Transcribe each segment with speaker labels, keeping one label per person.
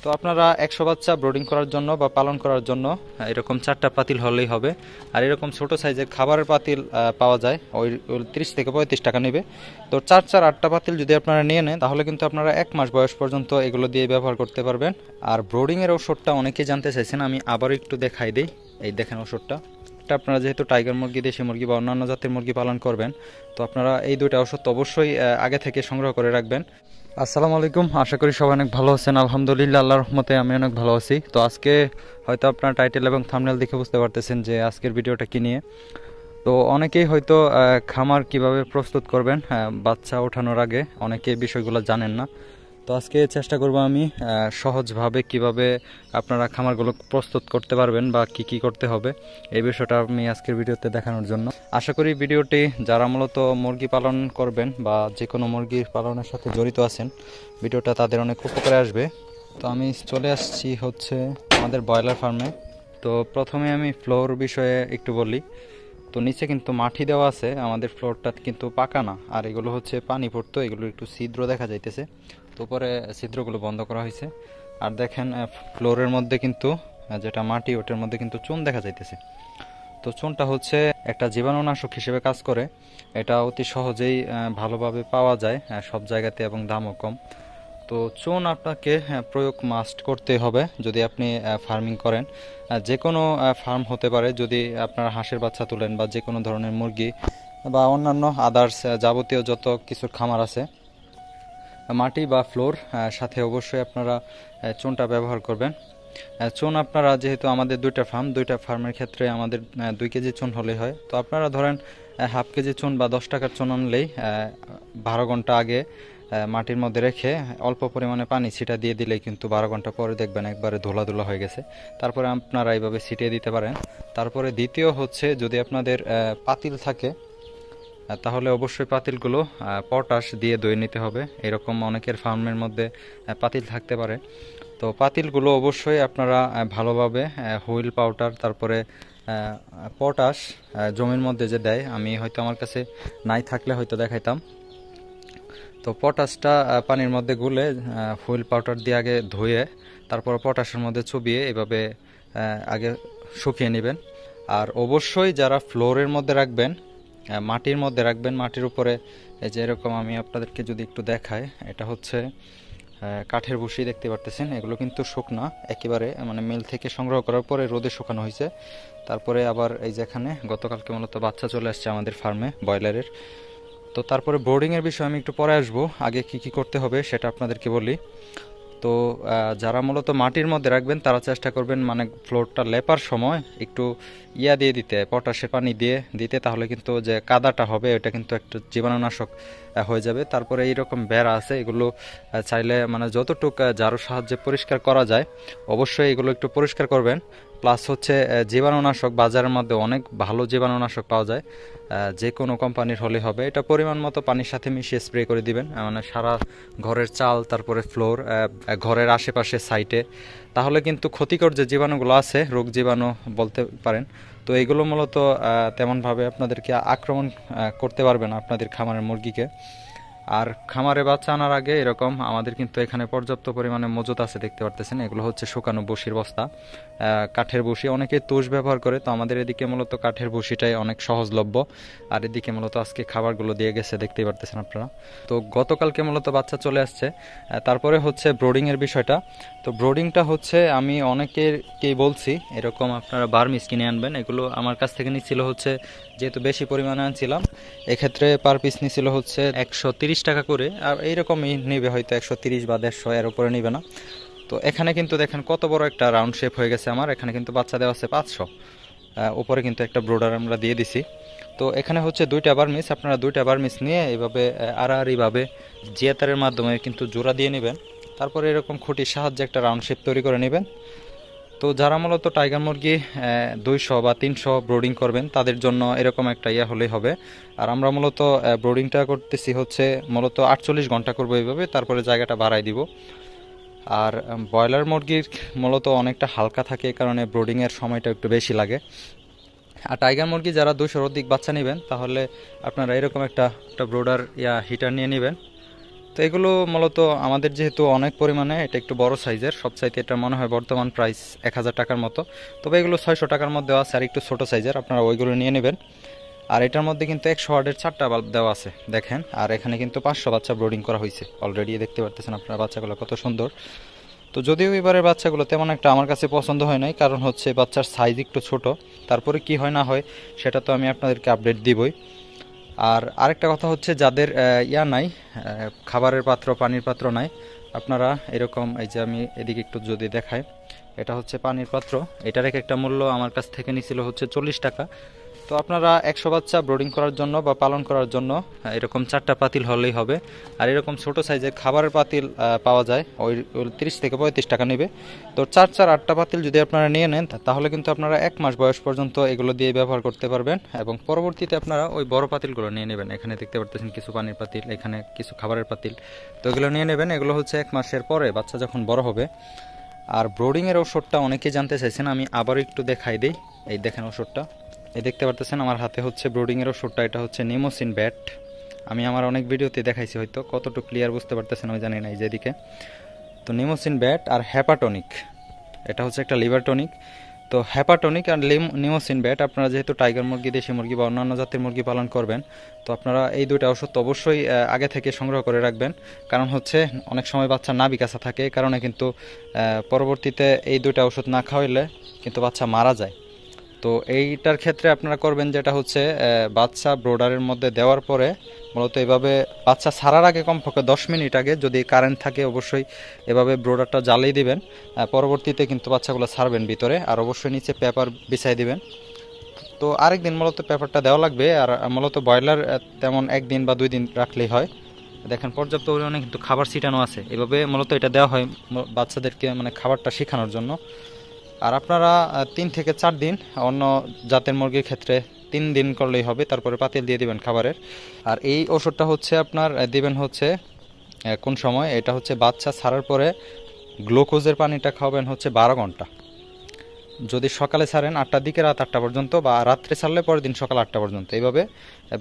Speaker 1: তো আপনারা 100 বাচ্চা ব্রোডিং করার জন্য বা পালন করার জন্য এরকম 4টা পাতিল হলেই হবে। আর এরকম ছোট সাইজের খাবারের পাতিল পাওয়া যায়, ওই 30 থেকে 35 টাকা নেবে। তো 8টা পাতিল যদি আপনারা নিয়ে নেন তাহলে কিন্তু আপনারা 1 মাস বয়স পর্যন্ত এগুলো দিয়ে ব্যবহার করতে পারবেন। আর ব্রোডিংয়ের ওষুধটা অনেকেই জানতে চাইছেন, আমি আবার একটু দেখাই দিই। এই দেখেন ওষুধটা। আপনারা যেহেতু টাইগার মুরগি, দেশি মুরগি বা অন্যান্য জাতের মুরগি পালন করবেন, তো আপনারা এই দুইটা ওষুধ অবশ্যই আগে থেকে সংগ্রহ করে রাখবেন। আসসালামু আলাইকুম, আশা করি সবাই অনেক ভালো আছেন। আলহামদুলিল্লাহ, আল্লাহর রহমতে আমি অনেক ভালো আছি। তো আজকে হয়তো আপনারা টাইটেল এবং থাম্বনেল দেখে বুঝতে পারতেছেন যে আজকের ভিডিওটা কী নিয়ে। তো অনেকেই হয়তো খামার কিভাবে প্রস্তুত করবেন বাচ্চা ওঠানোর আগে, অনেকে বিষয়গুলো জানেন না। তো আজকে চেষ্টা করব আমি সহজভাবে কিভাবে আপনারা খামারগুলো প্রস্তুত করতে পারবেন বা কি করতে হবে, এই বিষয়টা আমি আজকের ভিডিওতে দেখানোর জন্য। আশা করি ভিডিওটি যারা মূলত মুরগি পালন করবেন বা যে কোনো মুরগি পালনের সাথে জড়িত আছেন, ভিডিওটা তাদের অনেক উপকারে আসবে। তো আমি চলে আসছি হচ্ছে আমাদের ব্রয়লার ফার্মে। তো প্রথমে আমি ফ্লোর বিষয়ে একটু বলি। তো নিচে কিন্তু মাটি দেওয়া আছে, আমাদের ফ্লোরটা কিন্তু পাকা না। আর এগুলো হচ্ছে পানি পড়তো, এগুলো একটু ছিদ্র দেখা যাইতেছে। তো উপরে ছিদ্রগুলো বন্ধ করা হয়েছে। আর দেখেন ফ্লোরের মধ্যে কিন্তু যেটা মাটি, ওটার মধ্যে কিন্তু চুন দেখা যাইতেছে। তো চুনটা হচ্ছে একটা জীবাণুনাশক হিসেবে কাজ করে। এটা অতি সহজেই ভালোভাবে পাওয়া যায় সব জায়গাতে এবং দামও কম। তো চুন আপনাকে প্রয়োগ মাস্ট করতে হবে যদি আপনি ফার্মিং করেন। যে কোনো ফার্ম হতে পারে, যদি আপনারা হাঁসের বাচ্চা তুলেন বা যে কোনো ধরনের মুরগি বা অন্যান্য আদার্স যাবতীয় যত কিছুর খামার আছে, মাটি বা ফ্লোর সাথে অবশ্যই আপনারা চুনটা ব্যবহার করবেন। চুন আপনারা, যেহেতু আমাদের দুইটা ফার্মের ক্ষেত্রে আমাদের 2 কেজি চুন হলেই হয়। তো আপনারা ধরেন হাফ কেজি চুন বা 10 টাকার চুন আনলেই 12 ঘন্টা আগে মাটির মধ্যে রেখে অল্প পরিমাণে পানি ছিটা দিয়ে দিলেই কিন্তু 12 ঘন্টা পরে দেখবেন একবারে ধুলা ধুলা হয়ে গেছে। তারপরে আপনারা এইভাবে ছিটিয়ে দিতে পারেন। তারপরে দ্বিতীয় হচ্ছে, যদি আপনাদের পাতিল থাকে তাহলে অবশ্যই পাতিলগুলো পটাশ দিয়ে ধুয়ে নিতে হবে। এরকম অনেকের ফার্মের মধ্যে পাতিল থাকতে পারে। তো পাতিলগুলো অবশ্যই আপনারা ভালোভাবে হুইল পাউডার, তারপরে পটাশ জমির মধ্যে যে দেয়, আমি হয়তো আমার কাছে নাই থাকলে হয়তো দেখাইতাম। তো পটাশটা পানির মধ্যে গুলে হুইল পাউডার দিয়ে আগে ধুয়ে তারপর পটাশের মধ্যে চুবিয়ে এভাবে আগে শুকিয়ে নেবেন। আর অবশ্যই যারা ফ্লোরের মধ্যে রাখবেন, মাটির মধ্যে রাখবেন, মাটির উপরে এই যে এরকম, আমি আপনাদেরকে যদি একটু দেখাই, এটা হচ্ছে কাঠের ভুসি দেখতে পারতেছেন। এগুলো কিন্তু শুকনা একেবারে, মানে মিল থেকে সংগ্রহ করার পরে রোদে শুকানো হয়েছে। তারপরে আবার এই যেখানে গতকালকে মূলত বাচ্চা চলে আসছে আমাদের ফার্মে ব্রয়লারের। তো তারপরে বোর্ডিংয়ের বিষয়ে আমি একটু পরে আসবো, আগে কি করতে হবে সেটা আপনাদেরকে বলি। তো যারা মূলত মাটির মধ্যে রাখবেন তারা চেষ্টা করবেন মানে ফ্লোরটা লেপার সময় একটু দিয়ে দিতে, পটাশের পানি দিয়ে দিতে, তাহলে কিন্তু যে কাদাটা হবে ওটা কিন্তু একটু জীবাণুনাশক হয়ে যাবে। তারপরে এইরকম বেড়া আছে, এগুলো চাইলে মানে যতটুকু ঝাড়ুর সাহায্যে পরিষ্কার করা যায় অবশ্যই এগুলো একটু পরিষ্কার করবেন। প্লাস হচ্ছে জীবাণুনাশক, বাজারের মধ্যে অনেক ভালো জীবাণুনাশক পাওয়া যায়, যে কোনো কোম্পানির হলে হবে। এটা পরিমাণ মতো পানির সাথে মিশিয়ে স্প্রে করে দিবেন, মানে সারা ঘরের চাল, তারপরে ফ্লোর, ঘরের আশেপাশে সাইটে। তাহলে কিন্তু ক্ষতিকর যে জীবাণুগুলো আছে, রোগ জীবাণু বলতে পারেন, তো এগুলো মূলত তেমনভাবে আপনাদেরকে আক্রমণ করতে পারবে না আপনাদের খামারের মুরগিকে। আর খামারে বাচ্চা আনার আগে এরকম আমাদের কিন্তু এখানে পর্যাপ্ত পরিমাণে মজুত আছে, দেখতে পারতেছেন। এগুলো হচ্ছে শুকানো বসির বস্তা, কাঠের বসি। অনেকে তুষ ব্যবহার করে, তো আমাদের এদিকে মূলত কাঠের বসিটাই অনেক সহজলভ্য। আর এদিকে মূলত আজকে খাবারগুলো দিয়ে গেছে, দেখতেই পারতেছেন আপনারা। তো গতকালকে মূলত বাচ্চা চলে আসছে। তারপরে হচ্ছে ব্রোডিংয়ের বিষয়টা। তো ব্রোডিংটা হচ্ছে আমি অনেকেই বলছি এরকম আপনারা বার্মিস কিনে আনবেন। এগুলো আমার কাছ থেকে নিচ্ছিল হচ্ছে, যেহেতু বেশি পরিমাণে আনছিলাম, এক্ষেত্রে পার পিস নিছিল হচ্ছে 130 টাকা করে। আর এইরকমই নেবে হয়তো 130 বা 150, এর উপরে নেবে না। তো এখানে কিন্তু দেখেন কত বড় একটা রাউন্ড শেপ হয়ে গেছে আমার। এখানে কিন্তু বাচ্চা দেওয়া আছে 500, উপরে কিন্তু একটা ব্রোডার আমরা দিয়ে দিছি। তো এখানে হচ্ছে 2টা বার্মিস, আপনারা 2টা বার্মিস নিয়ে এইভাবে আড়াআড়িভাবে জিয়াতারের মাধ্যমে কিন্তু জোড়া দিয়ে নেবেন। তারপরে এরকম খুঁটির সাহায্যে একটা রাউন্ড শেপ তৈরি করে নেবেন। তো যারা মূলত টাইগার মুরগি 200 বা 300 ব্রোডিং করবেন তাদের জন্য এরকম একটা হলেই হবে। আর আমরা মূলত ব্রোডিংটা করতেছি হচ্ছে মূলত 48 ঘন্টা করবো এইভাবে, তারপরে জায়গাটা বাড়াই দিব। আর ব্রয়লার মুরগির মূলত অনেকটা হালকা থাকে, এই কারণে ব্রোডিংয়ের সময়টা একটু বেশি লাগে। আর টাইগার মুরগি যারা 200-র অধিক বাচ্চা নেবেন তাহলে আপনারা এরকম একটা ব্রোডার হিটার নিয়ে নেবেন। তো এগুলো মূলত আমাদের যেহেতু অনেক পরিমাণে, এটা একটু বড় সাইজের, সবচাইতে এটা মনে হয় বর্তমান প্রাইস 1000 টাকার মতো। তবে এগুলো 600 টাকার মধ্যে আছে, আর একটু ছোট সাইজের, আপনারা ওইগুলো নিয়ে নেবেন। আর এটার মধ্যে কিন্তু 100 ওয়াটের 4টা বাল্ব দেওয়া আছে দেখেন। আর এখানে কিন্তু 500 বাচ্চা ব্রোডিং করা হয়েছে অলরেডি, দেখতে পারতেছেন আপনারা বাচ্চাগুলো কত সুন্দর। তো যদিও এবারের বাচ্চাগুলো তেমন একটা আমার কাছে পছন্দ হয় নাই, কারণ হচ্ছে বাচ্চার সাইজ একটু ছোট। তারপরে কি হয় না হয় সেটা তো আমি আপনাদেরকে আপডেট দিবই। আর আরেকটা কথা হচ্ছে, যাদের ইয়া নাই, খাবারের পাত্র, পানির পাত্র নাই, আপনারা এরকম, এই যে আমি এদিকে একটু যদি দেখাই, এটা হচ্ছে পানির পাত্র। এটার একটা মূল্য আমার কাছ থেকে নিছিল হচ্ছে 40 টাকা। তো আপনারা 100 বাচ্চা ব্রোডিং করার জন্য বা পালন করার জন্য এরকম 4টা পাতিল হলেই হবে। আর এরকম ছোট সাইজের খাবারের পাতিল পাওয়া যায়, ওই 30 থেকে 35 টাকা নেবে। তো 4-8টা পাতিল যদি আপনারা নিয়ে নেন, তাহলে কিন্তু আপনারা 1 মাস বয়স পর্যন্ত এগুলো দিয়ে ব্যবহার করতে পারবেন। এবং পরবর্তীতে আপনারা ওই বড় পাতিলগুলো নিয়ে নেবেন। এখানে দেখতে পারতেছেন কিছু পানির পাতিল, এখানে কিছু খাবারের পাতিল। তো এগুলো নিয়ে নেবেন। এগুলো হচ্ছে 1 মাসের পরে বাচ্চা যখন বড় হবে। আর ব্রোডিংয়ের ওষুধটা অনেকেই জানতে চাইছেন, আমি আবার একটু দেখাই দিই। এই দেখেন ওষুধটা, এই দেখতে পারতেছেন আমার হাতে হচ্ছে ব্রোডিংয়ের ওষুধটা। এটা হচ্ছে নিমোসিন ব্যাট। আমি আমার অনেক ভিডিওতে দেখাইছি, হয়তো কতটুকু ক্লিয়ার বুঝতে পারতেছেন আমি জানি না, এই যেদিকে। তো নিমোসিন ব্যাট আর হ্যাপাটনিক, এটা হচ্ছে একটা লিভার টনিক। তো হ্যাপাটনিক আর নিমোসিন ব্যাট, আপনারা যেহেতু টাইগার মুরগি, দেশি মুরগি বা অন্যান্য জাতের মুরগি পালন করবেন, তো আপনারা এই দুইটা ওষুধ অবশ্যই আগে থেকে সংগ্রহ করে রাখবেন। কারণ হচ্ছে অনেক সময় বাচ্চা নাভি কাঁচা থাকে, এই কারণে কিন্তু পরবর্তীতে এই দুইটা ওষুধ না খাওয়াইলে কিন্তু বাচ্চা মারা যায়। তো এইটার ক্ষেত্রে আপনারা করবেন যেটা হচ্ছে, বাচ্চা ব্রোডারের মধ্যে দেওয়ার পরে মূলত এভাবে বাচ্চা ছাড়ার আগে কমপক্ষে 10 মিনিট আগে, যদি কারেন্ট থাকে অবশ্যই এভাবে ব্রোডারটা জ্বালিয়ে দিবেন। পরবর্তীতে কিন্তু বাচ্চাগুলো ছাড়বেন ভিতরে, আর অবশ্যই নিচে পেপার বিছাই দিবেন। তো আরেকদিন মূলত পেপারটা দেওয়া লাগবে। আর মূলত ব্রয়লার তেমন 1 দিন বা 2 দিন রাখলেই হয়। দেখেন পর্যাপ্ত পরিমাণে কিন্তু খাবার ছিটানো আছে। এভাবে মূলত এটা দেওয়া হয় বাচ্চাদেরকে, মানে খাবারটা শেখানোর জন্য। আর আপনারা 3 থেকে 4 দিন, অন্য জাতের মুরগির ক্ষেত্রে 3 দিন করলেই হবে, তারপরে পাতিল দিয়ে দিবেন খাবারের। আর এই ওষুধটা হচ্ছে আপনার দিবেন হচ্ছে কোন সময়, এটা হচ্ছে বাচ্চা ছাড়ার পরে গ্লুকোজের পানিটা খাওয়াবেন হচ্ছে 12 ঘন্টা। যদি সকালে ছাড়েন 8টার দিকে, রাত 8টা পর্যন্ত, বা রাত্রে ছাড়লে পরের দিন সকাল 8টা পর্যন্ত, এইভাবে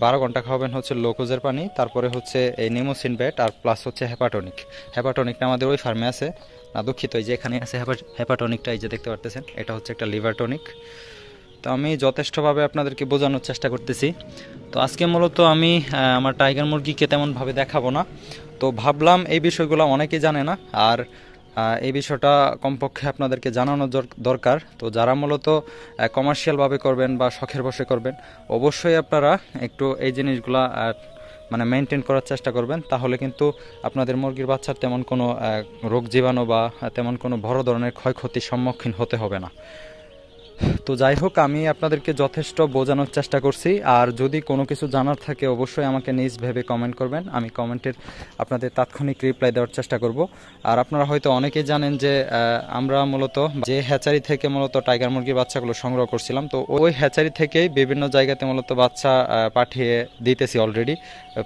Speaker 1: 12 ঘন্টা খাওয়াবেন হচ্ছে গ্লুকোজের পানি। তারপরে হচ্ছে এই নিমোসিন ব্যাট, আর প্লাস হচ্ছে হ্যাপাটনিক। হ্যাপাটনিকটা আমাদের ওই ফার্মে আছে, না দুঃখিত, এই যে এখানে আছে হ্যাপাটনিকটা, এই যে দেখতে পারতেছেন, এটা হচ্ছে একটা লিভার টনিক। তো আমি যথেষ্টভাবে আপনাদেরকে বোঝানোর চেষ্টা করতেছি। তো আজকে মূলত আমি আমার টাইগার মুরগিকে তেমনভাবে দেখাবো না। তো ভাবলাম এই বিষয়গুলো অনেকেই জানে না, আর এই বিষয়টা কমপক্ষে আপনাদেরকে জানানো দরকার। তো যারা মূলত কমার্শিয়ালভাবে করবেন বা শখের বশে করবেন, অবশ্যই আপনারা একটু এই জিনিসগুলা মানে মেনটেন করার চেষ্টা করবেন। তাহলে কিন্তু আপনাদের মুরগির বাচ্চার তেমন কোনো রোগ জীবাণু বা তেমন কোনো বড় ধরনের ক্ষয়ক্ষতির সম্মুখীন হতে হবে না। তো যাই হোক, আমি আপনাদেরকে যথেষ্ট বোঝানোর চেষ্টা করছি। আর যদি কোনো কিছু জানার থাকে অবশ্যই আমাকে নিজ ভেবে কমেন্ট করবেন, আমি কমেন্টের আপনাদের তাৎক্ষণিক রিপ্লাই দেওয়ার চেষ্টা করব। আর আপনারা হয়তো অনেকেই জানেন যে আমরা মূলত যে হ্যাচারি থেকে মূলত টাইগার মুরগির বাচ্চাগুলো সংগ্রহ করছিলাম, তো ওই হ্যাচারি থেকেই বিভিন্ন জায়গাতে মূলত বাচ্চা পাঠিয়ে দিতেছি অলরেডি।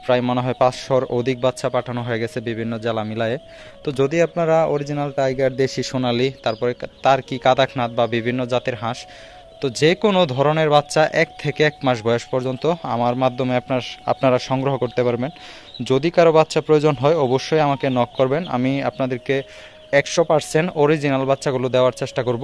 Speaker 1: প্রায় মনে হয় 500-র অধিক বাচ্চা পাঠানো হয়ে গেছে বিভিন্ন জেলা মিলায়ে। তো যদি আপনারা অরিজিনাল টাইগার, দেশি সোনালি, তারপরে তার কি কাদাকনাথ বা বিভিন্ন জাতের হাঁস, তো যে কোনো ধরনের বাচ্চা 1 থেকে 1 মাস বয়স পর্যন্ত আমার মাধ্যমে আপনারা সংগ্রহ করতে পারবেন। যদি কারো বাচ্চা প্রয়োজন হয় অবশ্যই আমাকে নক করবেন, আমি আপনাদেরকে 100% অরিজিনাল বাচ্চাগুলো দেওয়ার চেষ্টা করব।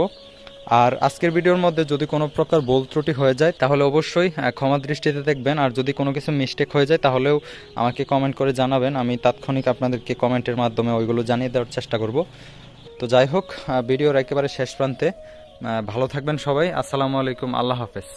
Speaker 1: আর আজকের ভিডিওর মধ্যে যদি কোনো প্রকার ভুল ত্রুটি হয়ে যায় তাহলে অবশ্যই ক্ষমা দৃষ্টিতে দেখবেন। আর যদি কোনো কিছু মিস্টেক হয়ে যায় তাহলেও আমাকে কমেন্ট করে জানাবেন, আমি তাৎক্ষণিক আপনাদেরকে কমেন্টের মাধ্যমে ওইগুলো জানিয়ে দেওয়ার চেষ্টা করব। তো যাই হোক, ভিডিওর একেবারে শেষ প্রান্তে, ভালো থাকবেন সবাই। আসসালামু আলাইকুম, আল্লাহ হাফেজ।